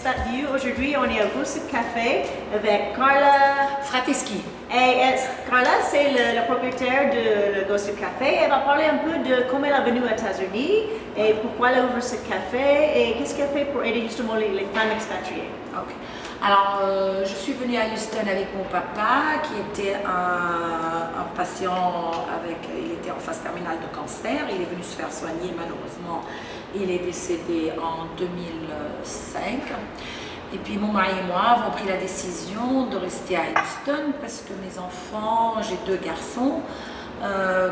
Expat View. Aujourd'hui, on est au Gossip Café avec Carla Frateschi. Et Carla, c'est le propriétaire de le Gossip Café. Elle va parler un peu de comment elle est venue aux États-Unis et pourquoi elle a ouvert ce café et qu'est-ce qu'elle fait pour aider justement les femmes expatriées. Okay. Alors, je suis venue à Houston avec mon papa qui était un patient il était en phase terminale de cancer. Il est venu se faire soigner, malheureusement, il est décédé en 2005. Et puis mon mari et moi avons pris la décision de rester à Houston parce que mes enfants, j'ai 2 garçons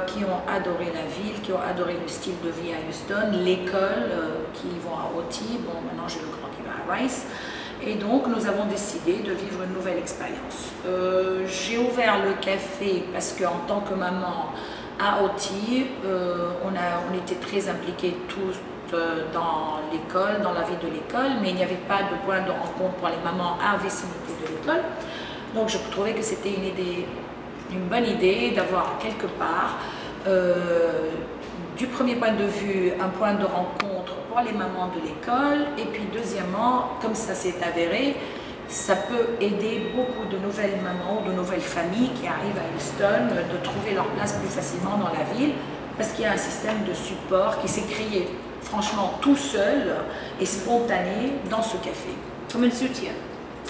qui ont adoré la ville, qui ont adoré le style de vie à Houston, l'école, qui vont à OT, bon maintenant j'ai le grand qui va à Rice. Et donc nous avons décidé de vivre une nouvelle expérience. J'ai ouvert le café parce qu'en tant que maman à OT, on était très impliqués tous dans l'école, dans la vie de l'école, mais il n'y avait pas de point de rencontre pour les mamans à vicinité de l'école. Donc je trouvais que c'était une bonne idée d'avoir quelque part, du premier point de vue, un point de rencontre pour les mamans de l'école, et puis deuxièmement, comme ça s'est avéré, ça peut aider beaucoup de nouvelles mamans, de nouvelles familles qui arrivent à Houston de trouver leur place plus facilement dans la ville, parce qu'il y a un système de support qui s'est créé franchement tout seul et spontané dans ce café. Comme un soutien.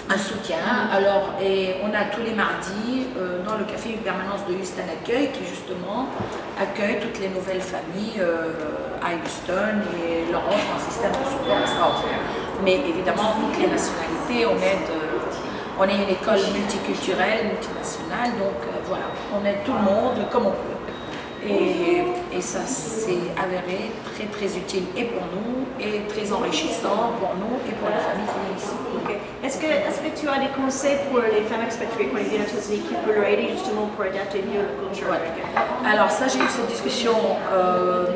Un soutien. Alors, et on a tous les mardis dans le café une permanence de Houston Accueil qui justement accueille toutes les nouvelles familles à Houston et leur offre un système de support extraordinaire. Mais évidemment, toutes les nationalités, on est une école multiculturelle, multinationale, donc voilà, on aide tout le monde comme on peut. Et ça s'est avéré très très utile et pour nous et très enrichissant pour nous et pour la famille qui est ici. Okay. Est-ce que tu as des conseils pour les femmes expatriées quand elles viennent aux États-Unis qui peuvent leur aider justement pour adapter mieux la culture américaine? Alors ça, j'ai eu cette discussion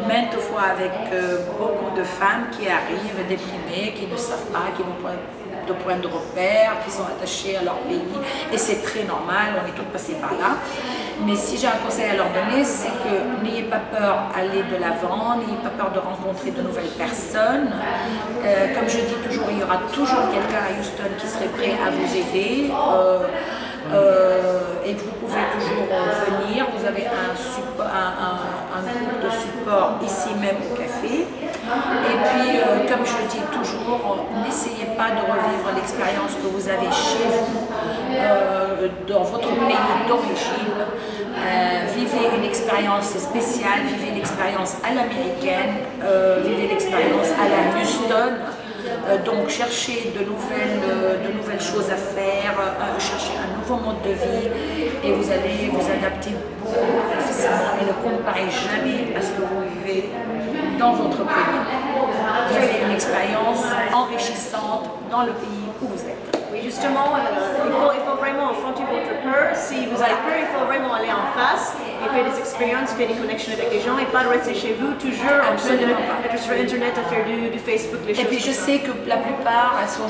maintes fois avec beaucoup de femmes qui arrivent déprimées, qui ne savent pas, qui n'ont pas de point de repère, qui sont attachées à leur pays, et c'est très normal, on est toutes passées par là. Mais si j'ai un conseil à leur donner, c'est que n'ayez pas peur d'aller de l'avant, n'ayez pas peur de rencontrer de nouvelles personnes. Comme je dis toujours, il y aura toujours quelqu'un à Houston qui serait prêt à vous aider. Et vous pouvez toujours venir, vous avez un groupe de support ici même au café. Et puis, comme je dis toujours, n'essayez pas de revivre l'expérience que vous avez chez vous, dans votre pays d'origine. Vivez une expérience spéciale, vivez l'expérience à l'américaine, vivez l'expérience à la Houston. Donc cherchez de nouvelles choses à faire, cherchez un nouveau mode de vie et vous allez vous adapter beaucoup plus facilement et ne comparez jamais à ce que vous vivez dans votre pays. Vivez une expérience enrichissante dans le pays où vous êtes. Oui, justement, il faut vraiment affronter votre peur. Si vous avez peur, il faut vraiment aller en face et faire des expériences, faire des connexions avec les gens et pas de rester chez vous, toujours en train d'être sur Internet à faire du Facebook, les choses. Et puis je sais que la plupart, elles sont,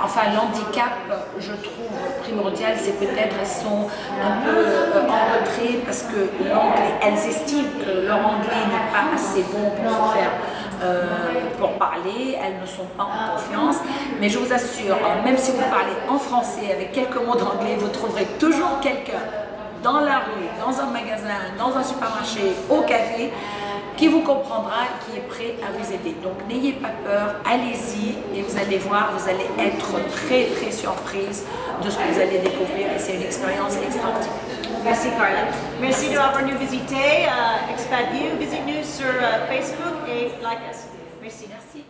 enfin l'handicap, je trouve primordial, c'est peut-être elles sont un peu en retrait parce que l'anglais, elles estiment que leur anglais n'est pas assez bon pour se faire pour parler, elles ne sont pas en confiance, mais je vous assure, même si vous parlez en français avec quelques mots d'anglais, vous trouverez toujours quelqu'un dans la rue, dans un magasin, dans un supermarché, au café, qui vous comprendra et qui est prêt à vous aider. Donc n'ayez pas peur, allez-y et vous allez voir, vous allez être très très surprise de ce que vous allez découvrir et c'est une expérience extraordinaire. Merci Carla. Merci d'avoir nous visité Expat View. Visite-nous sur Facebook et like us. Merci. Merci.